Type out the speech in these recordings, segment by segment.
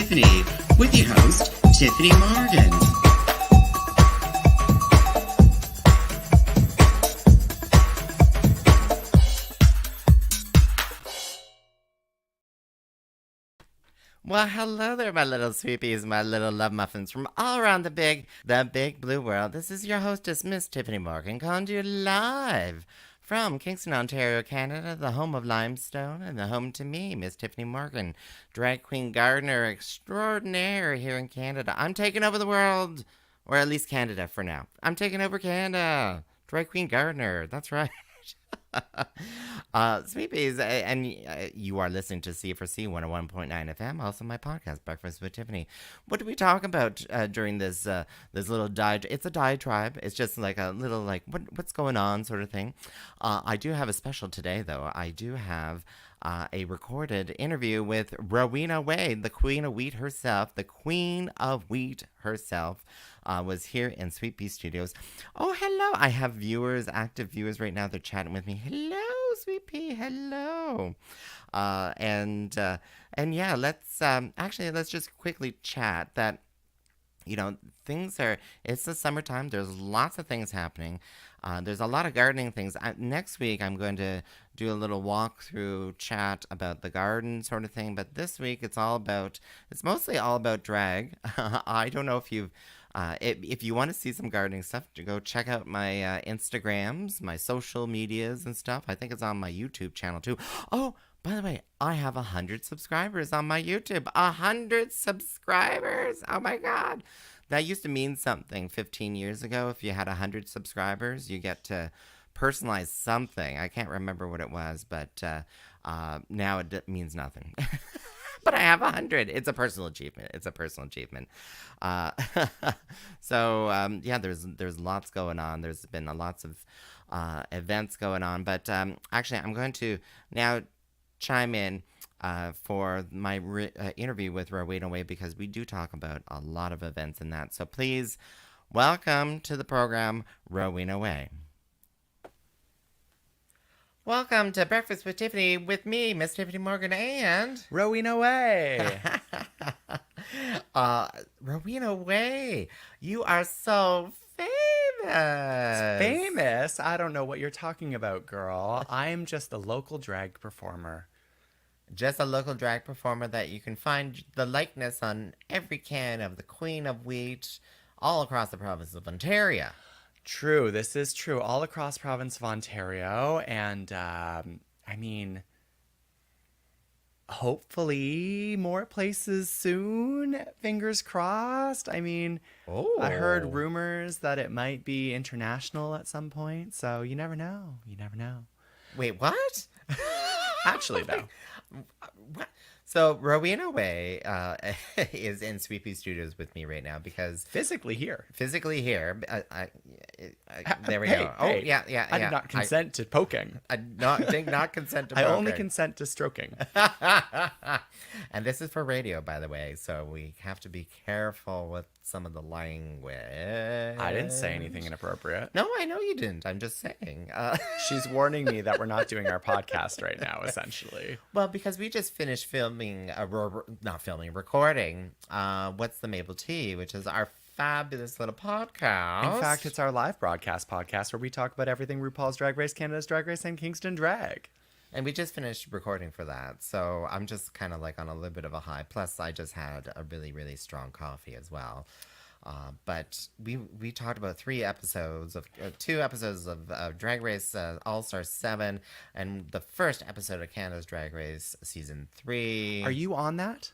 Tyffanie with your host, Tyffanie Morgan. Well, hello there, my little sweepies, my little love muffins from all around the big blue world. This is your hostess, Miss Tyffanie Morgan, calling to you live from Kingston, Ontario, Canada, the home of limestone and the home to me, Miss Tyffanie Morgan, drag queen gardener extraordinaire here in Canada. I'm taking over the world, or at least Canada for now. I'm taking over Canada, drag queen gardener. That's right. Sweepies, and you are listening to C4C 101.9 FM, also my podcast, Breakfast with Tyffanie. What do we talk about during this little diatribe? It's a diatribe. It's just like a little, like, what's going on sort of thing. I do have a special today, though. I do have a recorded interview with Rowena Whey, the Queen of Wheat herself, was here in SweetPea Studios. Oh, hello. I have viewers, active viewers right now. They're chatting with me. Hello, SweetPea. Hello. And yeah, let's just quickly chat that, you know, it's the summertime. There's lots of things happening. There's a lot of gardening things. Next week, I'm going to do a little walkthrough chat about the garden sort of thing. But this week, it's mostly all about drag. I don't know if if you want to see some gardening stuff, go check out my Instagrams, my social medias and stuff. I think it's on my YouTube channel too. Oh, by the way, I have 100 subscribers on my YouTube. 100 subscribers. Oh my God. That used to mean something 15 years ago. If you had 100 subscribers, you get to personalize something. I can't remember what it was, but now it means nothing. But I have 100. It's a personal achievement. So yeah, there's lots going on. There's been lots of events going on. But actually, I'm going to now chime in for my interview with Rowena Whey, because we do talk about a lot of events in that. So please welcome to the program, Rowena Whey. Welcome to Breakfast with Tyffanie with me, Miss Tyffanie Morgan, and Rowena Whey. Rowena Whey, you are so famous. Famous? I don't know what you're talking about, girl. I'm just a local drag performer. Just a local drag performer that you can find the likeness on every can of the Queen of Wheat all across the province of Ontario. True, this is true. All across province of Ontario, and hopefully more places soon. Fingers crossed. I heard rumors that it might be international at some point, so you never know. Wait, what? Actually, though. What? So Rowena Whey is in SweetPea Studios with me right now because physically here. There we Hey, go. Oh, hey. yeah. I did not consent to poking. I did not consent to I poking. only consent to stroking. And this is for radio, by the way, so we have to be careful with some of the language. I didn't say anything inappropriate. No, I know you didn't. I'm just saying. She's warning me that we're not doing our podcast right now, essentially. Well, because we just finished recording What's the Maple Tea, which is our fabulous little podcast. In fact, it's our live podcast where we talk about everything RuPaul's Drag Race, Canada's Drag Race, and Kingston Drag. And we just finished recording for that, so I'm just kind of like on a little bit of a high. Plus, I just had a really, really strong coffee as well. But we talked about two episodes of Drag Race All-Star 7, and the first episode of Canada's Drag Race Season 3. Are you on that?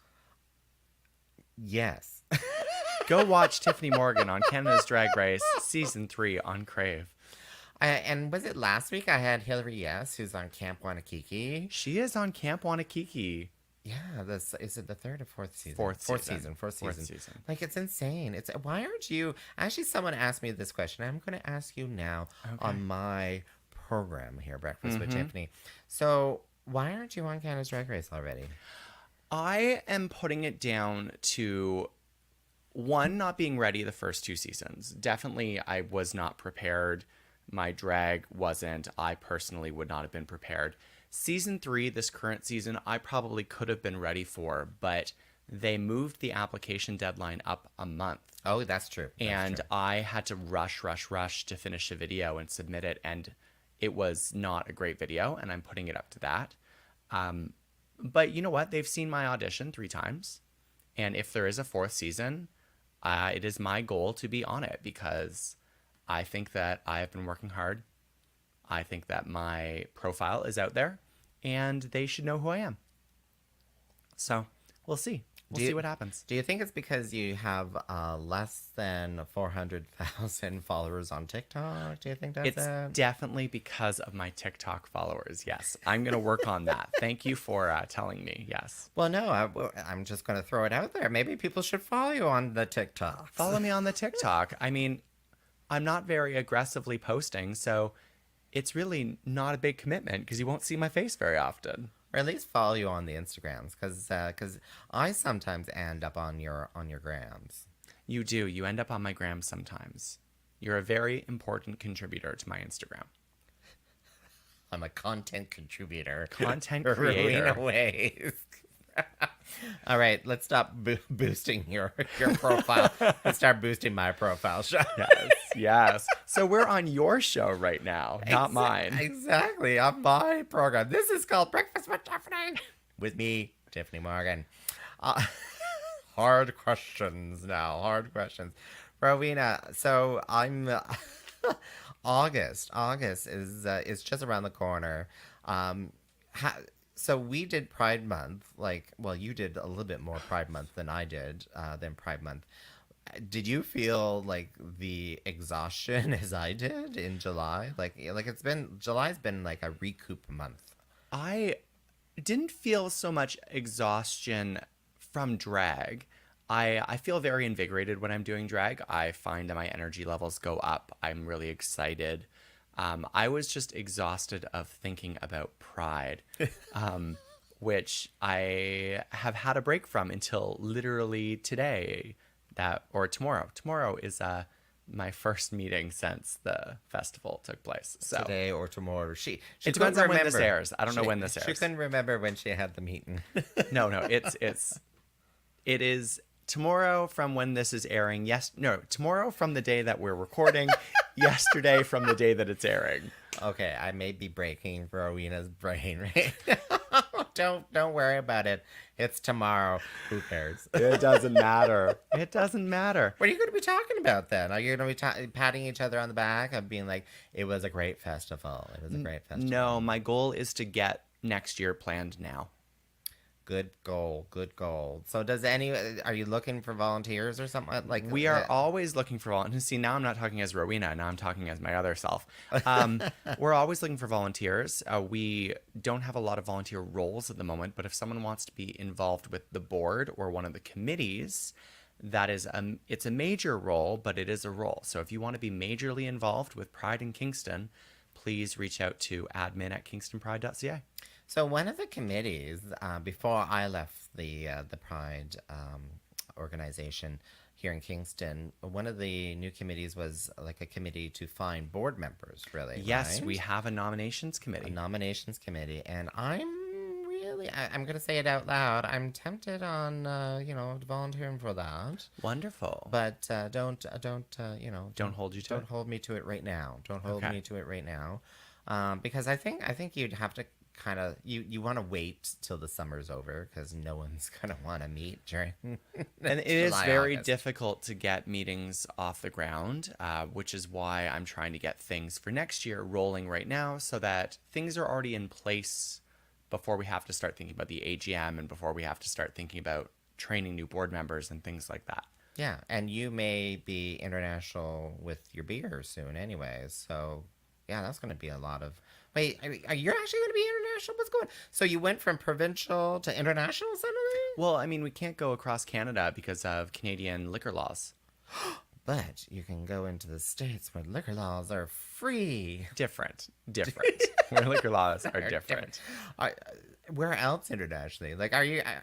Yes. Go watch Tyffanie Morgan on Canada's Drag Race Season 3 on Crave. And was it last week I had Hillary Yes, who's on Camp Wanakiki? She is on Camp Wanakiki. Yeah, is it the third or fourth season? Fourth season. Like, it's insane. Why aren't you... Actually, someone asked me this question. I'm going to ask you now on my program here, Breakfast with Tyffanie. So, why aren't you on Canada's Drag Race already? I am putting it down to... one, not being ready the first two seasons. Definitely, I was not prepared. My drag wasn't. I personally would not have been prepared. Season 3, this current season, I probably could have been ready for, but they moved the application deadline up a month. Oh, that's true. And I had to rush to finish a video and submit it. And it was not a great video, and I'm putting it up to that. But you know what? They've seen my audition 3 times. And if there is a 4th season, it is my goal to be on it because I think that I have been working hard. I think that my profile is out there, and they should know who I am. So we'll see. We'll see what happens. Do you think it's because you have less than 400,000 followers on TikTok? Do you think that's It's definitely because of my TikTok followers. Yes, I'm going to work on that. Thank you for telling me. Yes. Well, no, I'm just going to throw it out there. Maybe people should follow you on the TikTok. Follow me on the TikTok. I mean, I'm not very aggressively posting, so it's really not a big commitment because you won't see my face very often. Or at least follow you on the Instagrams, because I sometimes end up on your grams. You do. You end up on my gram sometimes. You're a very important contributor to my Instagram. I'm a content contributor. Content creator. Rowena Whey. All right, let's stop boosting your profile and start boosting my profile. Yes. So we're on your show right now, not mine. Exactly, on my program. This is called Breakfast with Tyffanie. With me, Tyffanie Morgan. Hard questions now. Hard questions. Rowena, so I'm... August is just around the corner. So we did Pride Month, you did a little bit more Pride Month than I did, than Pride Month. Did you feel like the exhaustion as I did in July? July's been like a recoup month. I didn't feel so much exhaustion from drag. I feel very invigorated when I'm doing drag. I find that my energy levels go up. I'm really excited. I was just exhausted of thinking about Pride, which I have had a break from until literally today, or tomorrow. Tomorrow is my first meeting since the festival took place. So today or tomorrow. She it depends on when this airs. I don't know when this airs. She couldn't remember when she had the meeting. No, it is tomorrow from when this is airing. Tomorrow from the day that we're recording. Yesterday from the day that it's airing. Okay, I may be breaking Rowena's brain right now. Don't worry about it. It's tomorrow. Who cares? It doesn't matter. It doesn't matter. What are you going to be talking about then? Are you going to be patting each other on the back of being like, it was a great festival? It was a great festival. No, my goal is to get next year planned now. Good goal. So are you looking for volunteers or something like that? We are always looking for volunteers. See, now I'm not talking as Rowena. Now I'm talking as my other self. We're always looking for volunteers. We don't have a lot of volunteer roles at the moment, but if someone wants to be involved with the board or one of the committees, it's a major role, but it is a role. So if you want to be majorly involved with Pride in Kingston, please reach out to admin@kingstonpride.ca. So one of the committees, before I left the Pride organization here in Kingston, one of the new committees was like a committee to find board members, really. Yes, right? we have a nominations committee. And I'm going to say it out loud. I'm tempted on, volunteering for that. Wonderful. But don't hold you to Don't it. hold me to it right now. Because I think you'd have to kind of you want to wait till the summer's over because no one's gonna want to meet during and it is very difficult to get meetings off the ground, which is why I'm trying to get things for next year rolling right now so that things are already in place before we have to start thinking about the AGM and before we have to start thinking about training new board members and things like that. Yeah, and you may be international with your beer soon anyways, so yeah, that's going to be a lot of... Wait, are you actually going to be international? What's going... So you went from provincial to international suddenly? Well, I mean, we can't go across Canada because of Canadian liquor laws. But you can go into the States where liquor laws are free. Different. Where liquor laws are different. Where else internationally? Like,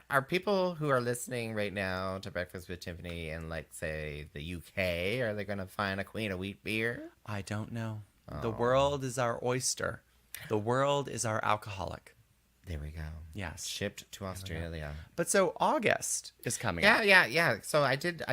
are people who are listening right now to Breakfast with Tyffanie in, like, say, the UK, are they going to find a Queen of Wheat beer? I don't know. The world is our oyster. The world is our alcoholic. There we go. Yes. Shipped to Australia. But so August is coming up. Yeah. So I did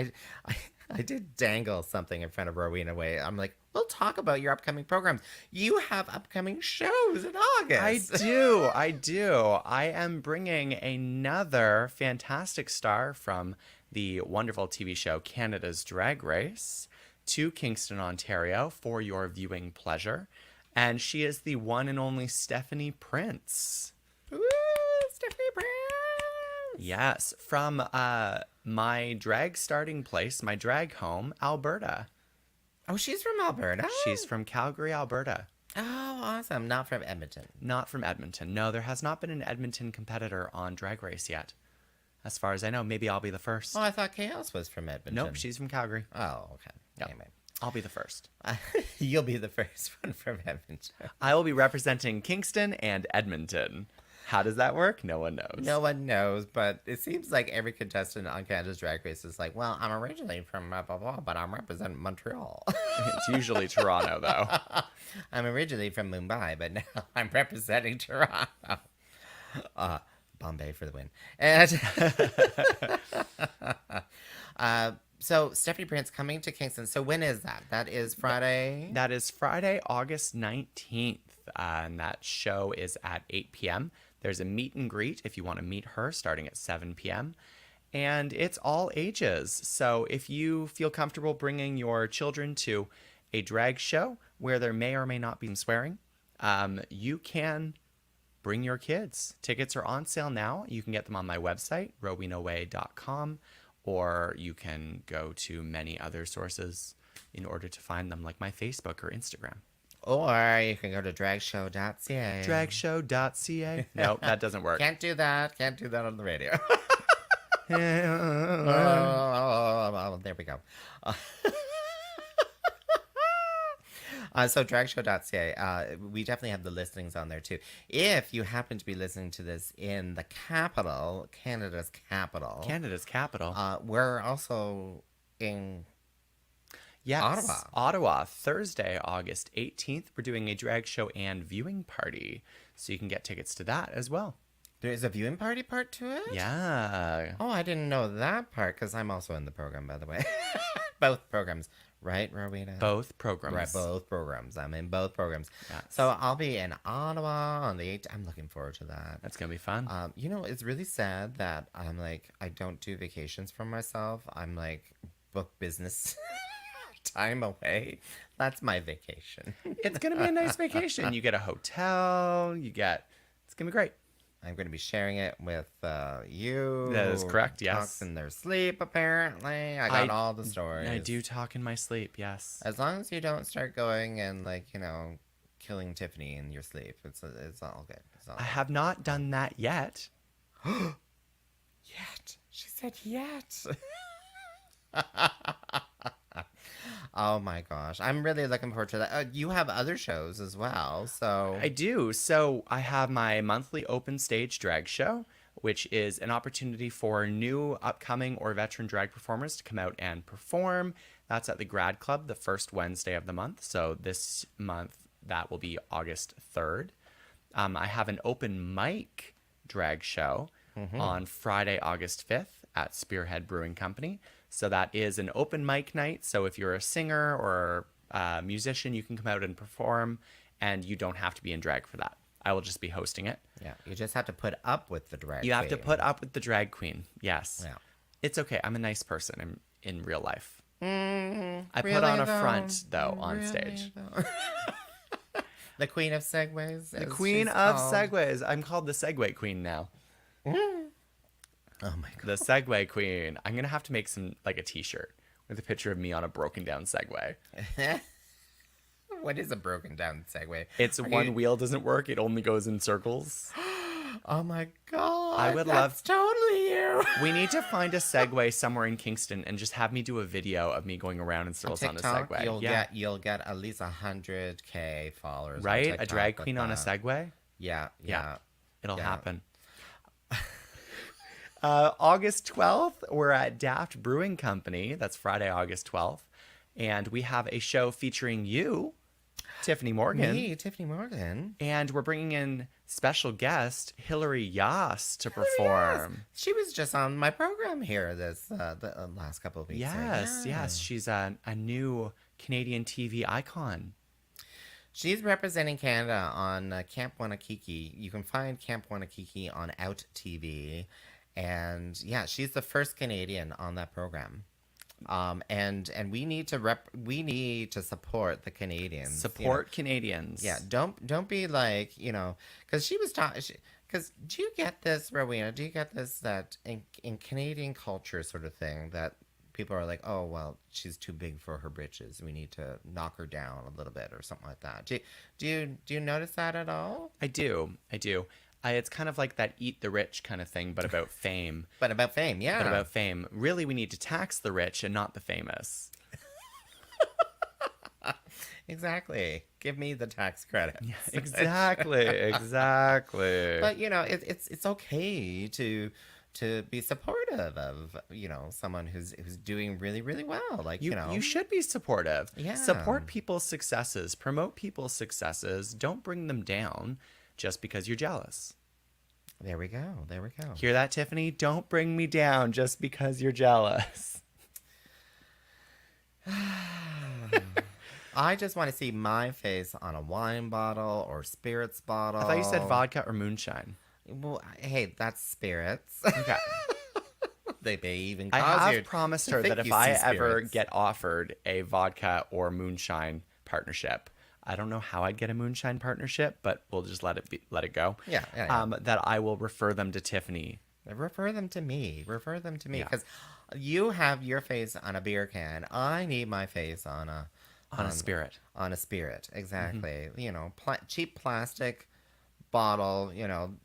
dangle something in front of Rowena Whey. I'm like, we'll talk about your upcoming programs. You have upcoming shows in August. I do. I am bringing another fantastic star from the wonderful TV show Canada's Drag Race to Kingston, Ontario for your viewing pleasure. And she is the one and only Tyffanie Prince. Woo, Tyffanie Prince. Yes, from my drag starting place, my drag home, Alberta. Oh, she's from Alberta? She's from Calgary, Alberta. Oh, awesome. Not from Edmonton. Not from Edmonton. No, there has not been an Edmonton competitor on Drag Race yet. As far as I know, maybe I'll be the first. Oh, I thought Chaos was from Edmonton. Nope, she's from Calgary. Oh, okay. Yep. Anyway. I'll be the first. You'll be the first one from Edmonton. I will be representing Kingston and Edmonton. How does that work? No one knows. No one knows, but it seems like every contestant on Canada's Drag Race is like, well, I'm originally from blah, blah, blah, but I'm representing Montreal. It's usually Toronto, though. I'm originally from Mumbai, but now I'm representing Toronto. Bombay for the win. And so Tyffanie Prince coming to Kingston. So when is that? That is Friday? That is Friday, August 19th. And that show is at 8 p.m. There's a meet and greet if you want to meet her starting at 7 p.m. And it's all ages. So if you feel comfortable bringing your children to a drag show where there may or may not be some swearing, you can bring your kids. Tickets are on sale now. You can get them on my website, rowenaway.com, or you can go to many other sources in order to find them, like my Facebook or Instagram. Or you can go to DragShow.ca. DragShow.ca. No, that doesn't work. Can't do that. Can't do that on the radio. There we go. So DragShow.ca, we definitely have the listings on there too. If you happen to be listening to this in the capital, Canada's capital. We're also in Yes, Ottawa, Thursday, August 18th. We're doing a drag show and viewing party. So you can get tickets to that as well. There is a viewing party part to it? Yeah. Oh, I didn't know that part because I'm also in the program, by the way. Both programs. Right, Rowena? Both programs. Right, both programs. I'm in both programs. Yes. So I'll be in Ottawa on the 8th. I'm looking forward to that. That's going to be fun. You know, it's really sad that I'm like, I don't do vacations for myself. I'm like, book business time away. That's my vacation. It's going to be a nice vacation. You get a hotel. It's going to be great. I'm going to be sharing it with you. That is correct, yes. Talks in their sleep, apparently. I got all the stories. I do talk in my sleep, yes. As long as you don't start going and, like, you know, killing Tyffanie in your sleep. It's all good. I have not done that yet. Yet. She said yet. Oh my gosh. I'm really looking forward to that. You have other shows as well, so. I do. So I have my monthly open stage drag show, which is an opportunity for new, upcoming, or veteran drag performers to come out and perform. That's at the Grad Club the first Wednesday of the month. So this month, that will be August 3rd. I have an open mic drag show on Friday, August 5th at Spearhead Brewing Company. So that is an open mic night. So if you're a singer or a musician, you can come out and perform, and you don't have to be in drag for that. I will just be hosting it. Yeah, you just have to put up with the drag You have to put up with the drag queen. Yes. Yeah. It's okay. I'm a nice person in real life. I I put on a front, though, on stage. The queen of segues. The queen of segues. I'm called the Segway Queen now. Oh my god. The Segway Queen. I'm going to have to make a t-shirt with a picture of me on a broken down Segway. What is a broken down Segway? It's one wheel doesn't work. It only goes in circles. Oh my god. I would that's totally you. We need to find a Segway somewhere in Kingston and just have me do a video of me going around in circles on a Segway. You'll get at least 100K followers. Right? A drag queen on a Segway? Yeah. It'll happen. August 12th, we're at Daft Brewing Company. That's Friday, August 12th. And we have a show featuring you. Tiffany Morgan. Me, Tiffany Morgan. And we're bringing in special guest Hilary Yas to Yes. perform. She was just on my program here the last couple of weeks. Yes, yes. She's a new Canadian TV icon. She's representing Canada on Camp Wanakiki. You can find Camp Wanakiki on Out TV. And yeah, she's the first Canadian on that program. And we need to support the Canadians. Support Canadians. Yeah, don't be like, because she was talking. Because do you get this, Rowena? Do you get this that in Canadian culture sort of thing that people are like, oh well, she's too big for her britches. We need to knock her down a little bit or something like that. Do you notice that at all? I do. It's kind of like that eat the rich kind of thing, but about fame. But about fame, yeah. But about fame. Really, we need to tax the rich and not the famous. Exactly. Give me the tax credit. Yeah, exactly. But it's okay to be supportive of someone who's doing really, really well. Like you should be supportive. Yeah. Support people's successes. Promote people's successes. Don't bring them down just because you're jealous. There we go. Hear that, Tiffany? Don't bring me down just because you're jealous. I just want to see my face on a wine bottle or spirits bottle. I thought you said vodka or moonshine. Well, hey, that's spirits. Okay. They may even I cause have you promised to her think that if you I see ever spirits. get offered a vodka or moonshine partnership, I don't know how I'd get a moonshine partnership, but we'll just let it go. Yeah. That I will refer them to Tiffany. Refer them to me. Yeah. Because you have your face on a beer can. I need my face on a spirit. On a spirit, exactly. Cheap plastic bottle.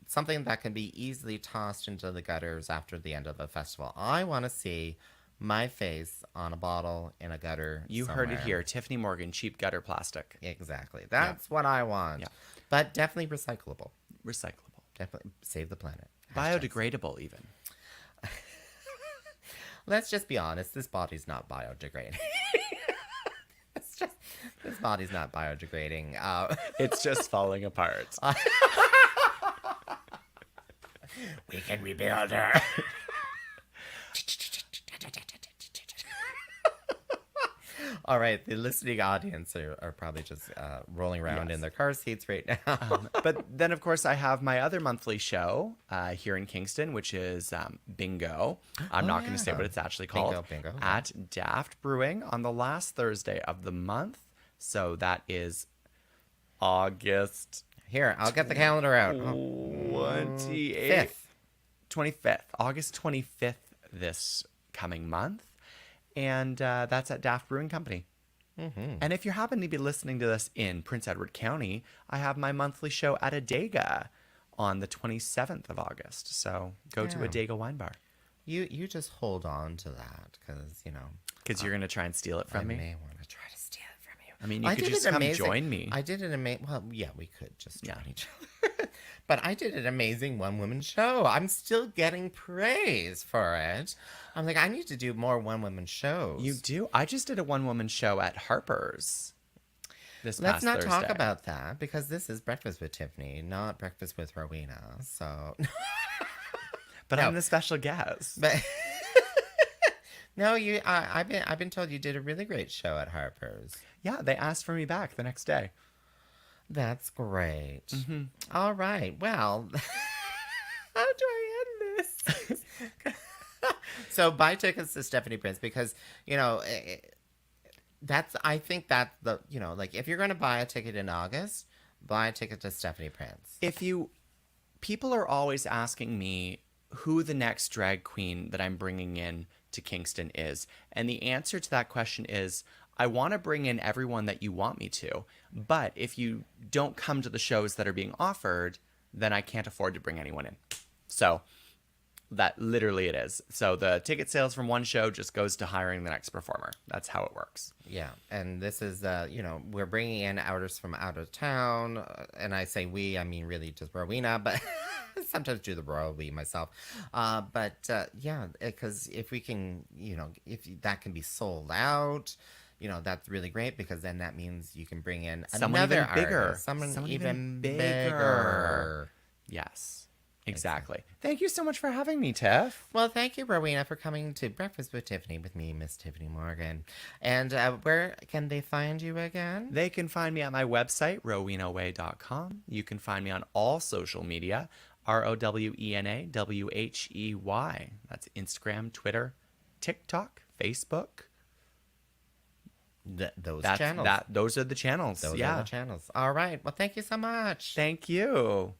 Something that can be easily tossed into the gutters after the end of a festival. I want to see my face on a bottle in a gutter. You somewhere. heard it here. Tiffany Morgan, cheap gutter plastic. Exactly. That's what I want. Yeah. But definitely recyclable. Definitely save the planet. Biodegradable, even. Let's just be honest. This body's not biodegrading. This body's not biodegrading. It's just falling apart. We can rebuild her. All right, the listening audience are probably just rolling around in their car seats right now. But then, of course, I have my other monthly show here in Kingston, which is Bingo. I'm not going to say what it's actually called. Bingo. At Daft Brewing on the last Thursday of the month. So that is August. Here, I'll get the calendar out. 25th. August 25th this coming month. And that's at Daft Brewing Company. Mm-hmm. And if you happen to be listening to this in Prince Edward County, I have my monthly show at Adega on the 27th of August. So go to Adega Wine Bar. You just hold on to that because, Because you're going to try and steal it from me? I may want to try to steal it from you. I mean, you could just come join me. I did an amazing... Well, yeah, we could just join each other. But I did an amazing one-woman show. I'm still getting praise for it. I'm like, I need to do more one-woman shows. You do? I just did a one-woman show at Harper's this Let's past not Thursday. talk about that because this is Breakfast with Tiffany, not Breakfast with Rowena. So... But I'm the special guest. But... No, I've been told you did a really great show at Harper's. Yeah, they asked for me back the next day. That's great. Mm-hmm. All right. Well, how do I end this? So buy tickets to Stephanie Prince because, I think that's the, like if you're going to buy a ticket in August, buy a ticket to Stephanie Prince. People are always asking me who the next drag queen that I'm bringing in to Kingston is. And the answer to that question is, I want to bring in everyone that you want me to. But if you don't come to the shows that are being offered, then I can't afford to bring anyone in. So that literally it is. So the ticket sales from one show just goes to hiring the next performer. That's how it works. Yeah. And this is, we're bringing in outers from out of town. And I say we, I mean really just Rowena, but sometimes do the royal we myself. Because if we can, if that can be sold out, that's really great because then that means you can bring in Someone another even bigger. artist, someone even bigger. Yes, exactly. Thank you so much for having me, Tiff. Well, thank you, Rowena, for coming to Breakfast with Tiffany with me, Miss Tyffanie Morgan. And where can they find you again? They can find me at my website, rowenawhey.com. You can find me on all social media, ROWENAWHEY. That's Instagram, Twitter, TikTok, Facebook. Those channels. Those are the channels. Those are the channels. All right. Well, thank you so much. Thank you.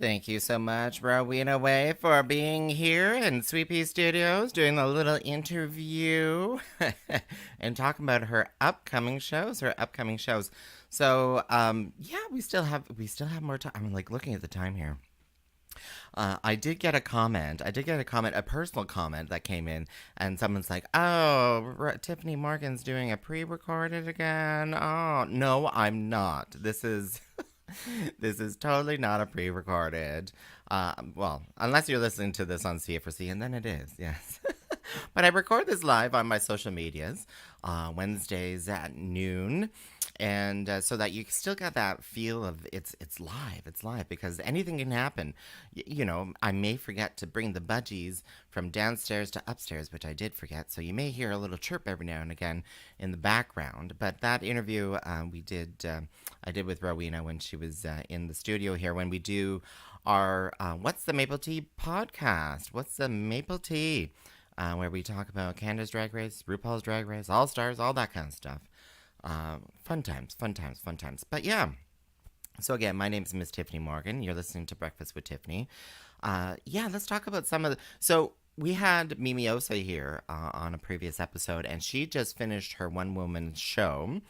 Thank you so much, Rowena Whey, for being here in SweetPea Studios, doing a little interview and talking about her upcoming shows. So, we still have more time. I'm like looking at the time here. I did get a comment. A personal comment that came in, and someone's like, "Oh, Tyffanie Morgan's doing a pre-recorded again." Oh, no, I'm not. This is this is totally not a pre-recorded. Well, unless you're listening to this on CFRC, and then it is, yes. But I record this live on my social medias, Wednesdays at noon. And so that you still got that feel of it's live because anything can happen. I may forget to bring the budgies from downstairs to upstairs, which I did forget. So you may hear a little chirp every now and again in the background. But that interview I did with Rowena when she was in the studio here, when we do our What's the Maple Tea podcast. What's the Maple Tea? Where we talk about Canada's Drag Race, RuPaul's Drag Race, All Stars, all that kind of stuff. Fun times. But yeah. So again, my name is Miss Tyffanie Morgan. You're listening to Breakfast with Tiffany. Let's talk about some of the... So we had Mimi Osa here on a previous episode, and she just finished her one-woman show,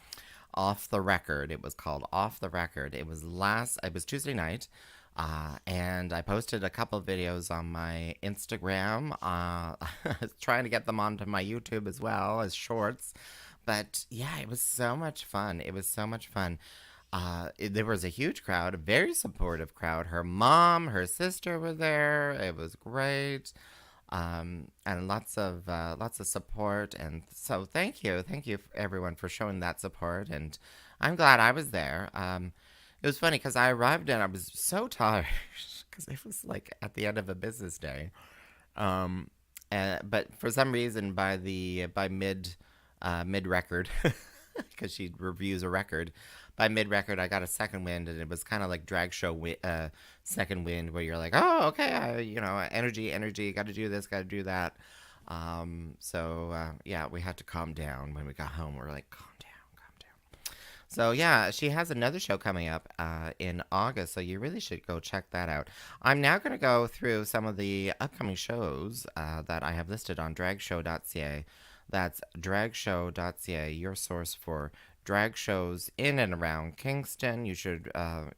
Off the Record. It was called Off the Record. It was Tuesday night. And I posted a couple of videos on my Instagram, trying to get them onto my YouTube as well as shorts. But yeah, it was so much fun. There was a huge crowd, a very supportive crowd. Her mom, her sister were there. It was great. And lots of support. And so thank you everyone for showing that support. And I'm glad I was there. It was funny because I arrived and I was so tired because it was like at the end of a business day. But for some reason, by mid record, because she reviews a record, by mid record I got a second wind, and it was kind of like drag show second wind, where you're like, oh, okay, energy, got to do this, got to do that. We had to calm down when we got home. We're like, calm down. So yeah, she has another show coming up in August, so you really should go check that out. I'm now going to go through some of the upcoming shows that I have listed on DragShow.ca. That's DragShow.ca, your source for drag shows in and around Kingston. You should, go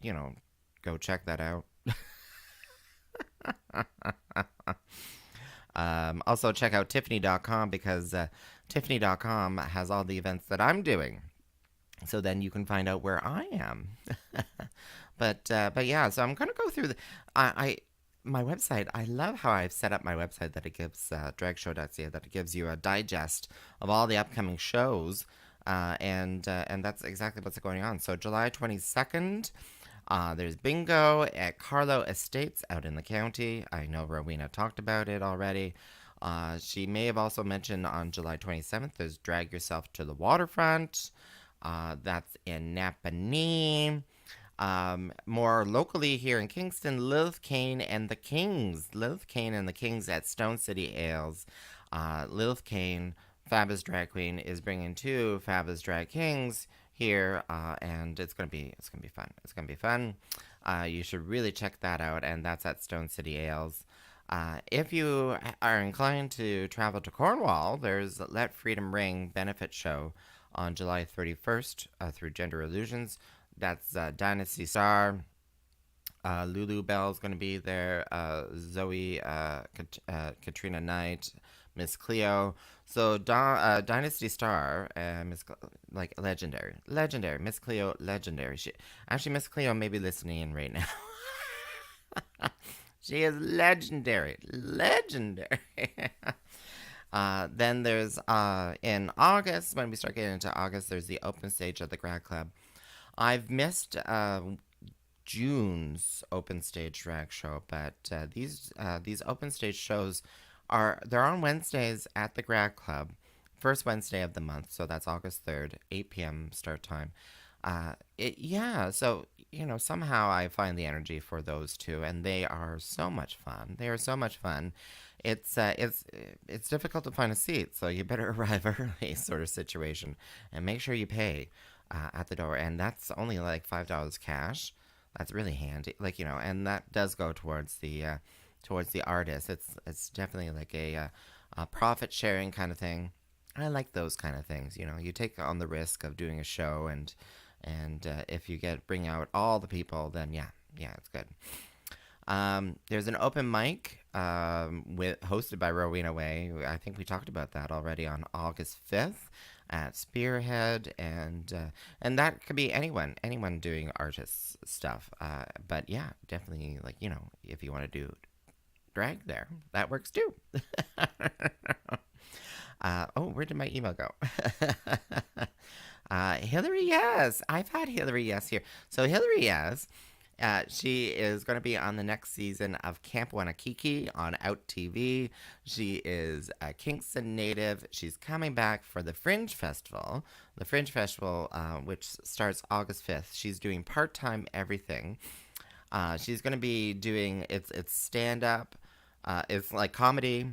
check that out. Also, check out Tyffanie.com because Tyffanie.com has all the events that I'm doing. So then you can find out where I am. But yeah, so I'm going to go through my website. I love how I've set up my website, that it gives DragShow.ca, that it gives you a digest of all the upcoming shows. And that's exactly what's going on. So July 22nd, there's bingo at Carlo Estates out in the county. I know Rowena talked about it already. She may have also mentioned on July 27th, there's Drag Yourself to the Waterfront. That's in Napanee. More locally here in Kingston, Lilith Kane and the Kings. At Stone City Ales. Lilith Kane, fabulous drag queen, is bringing 2 fabulous drag kings here, and it's gonna be fun. You should really check that out, and that's at Stone City Ales. If you are inclined to travel to Cornwall, there's Let Freedom Ring benefit show on July 31st through Gender Illusions. That's Dynasty Star. Lulu Bell's going to be there. Zoe, Katrina Knight, Miss Cleo. So Dynasty Star, legendary. Miss Cleo, legendary. Miss Cleo may be listening in right now. She is legendary. Then there's in August, when we start getting into August, there's the open stage at the Grad Club. I've missed June's open stage drag show, but these open stage shows they're on Wednesdays at the Grad Club, first Wednesday of the month, so that's August 3rd, 8 p.m. start time. Yeah, so somehow I find the energy for those two, and they are so much fun. They are so much fun. It's difficult to find a seat, so you better arrive early, sort of situation, and make sure you pay at the door, and that's only like $5 cash. That's really handy, and that does go towards the artist. It's definitely like a profit sharing kind of thing. I like those kind of things. You take on the risk of doing a show, and if you bring out all the people, then yeah, it's good. There's an open mic hosted by Rowena Whey. I think we talked about that already on August 5th at Spearhead, and that could be anyone doing artist stuff. But yeah, definitely, if you want to do drag there, that works too. Where did my email go? Hillary, yes. I've had Hillary, yes, here. So Hillary, yes. She is going to be on the next season of Camp Wanakiki on Out TV. She is a Kingston native. She's coming back for the Fringe Festival. The Fringe Festival, which starts August 5th. She's doing part-time everything. She's going to be doing, it's stand-up. It's like comedy,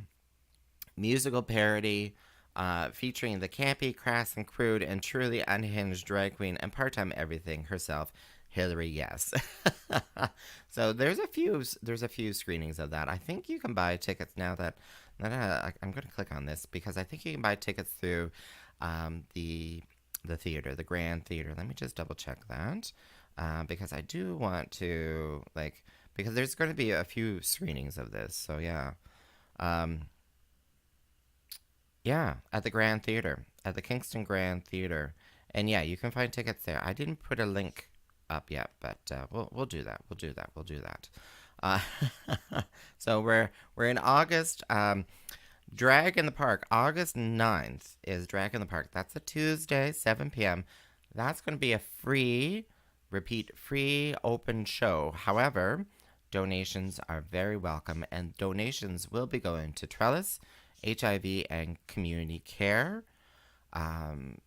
musical parody, featuring the campy, crass, and crude, and truly unhinged drag queen and part-time everything herself, Hillary, yes. So there's a few screenings of that. I think you can buy tickets now that I'm going to click on this, because I think you can buy tickets through the theater, the Grand Theater. Let me just double check that, because I do want to, because there's going to be a few screenings of this. So yeah. Yeah, at the Grand Theater, at the Kingston Grand Theater. And yeah, you can find tickets there. I didn't put a link up yet, but we'll do that. We'll do that. So we're in August. Drag in the Park, August 9th is Drag in the Park. That's a Tuesday, 7 p.m. That's going to be a free open show. However, donations are very welcome, and donations will be going to Trellis, HIV, and community care.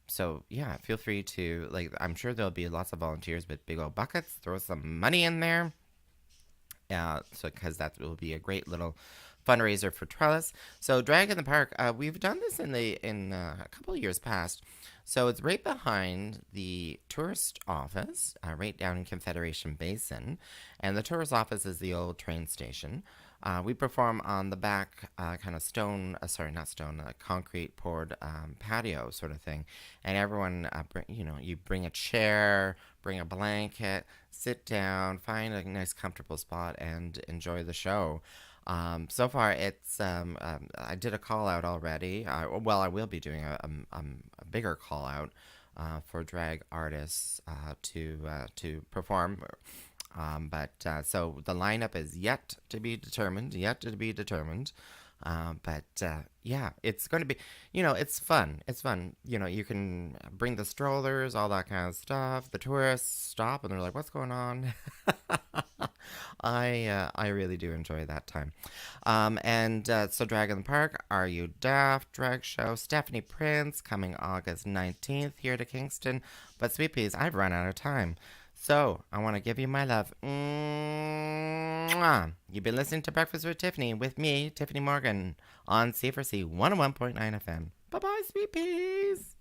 So yeah, feel free to, I'm sure there'll be lots of volunteers with big old buckets. Throw some money in there. Because that will be a great little fundraiser for Trellis. So Drag in the Park, we've done this in a couple of years past. So it's right behind the tourist office, right down in Confederation Basin. And the tourist office is the old train station. We perform on the back kind of concrete poured patio sort of thing. And everyone, you bring a chair, bring a blanket, sit down, find a nice comfortable spot, and enjoy the show. So far, it's I did a call out already. I will be doing a bigger call out for drag artists to perform. So the lineup is yet to be determined. Yeah, it's going to be, it's fun. It's fun. You can bring the strollers, all that kind of stuff. The tourists stop and they're like, what's going on? I really do enjoy that time. So Drag in the Park, Are You Daft? Drag Show, Stephanie Prince coming August 19th here to Kingston. But Sweet Peas, I've run out of time. So, I want to give you my love. Mwah. You've been listening to Breakfast with Tyffanie with me, Tyffanie Morgan, on C4C 101.9 FM. Bye-bye, Sweet Peas.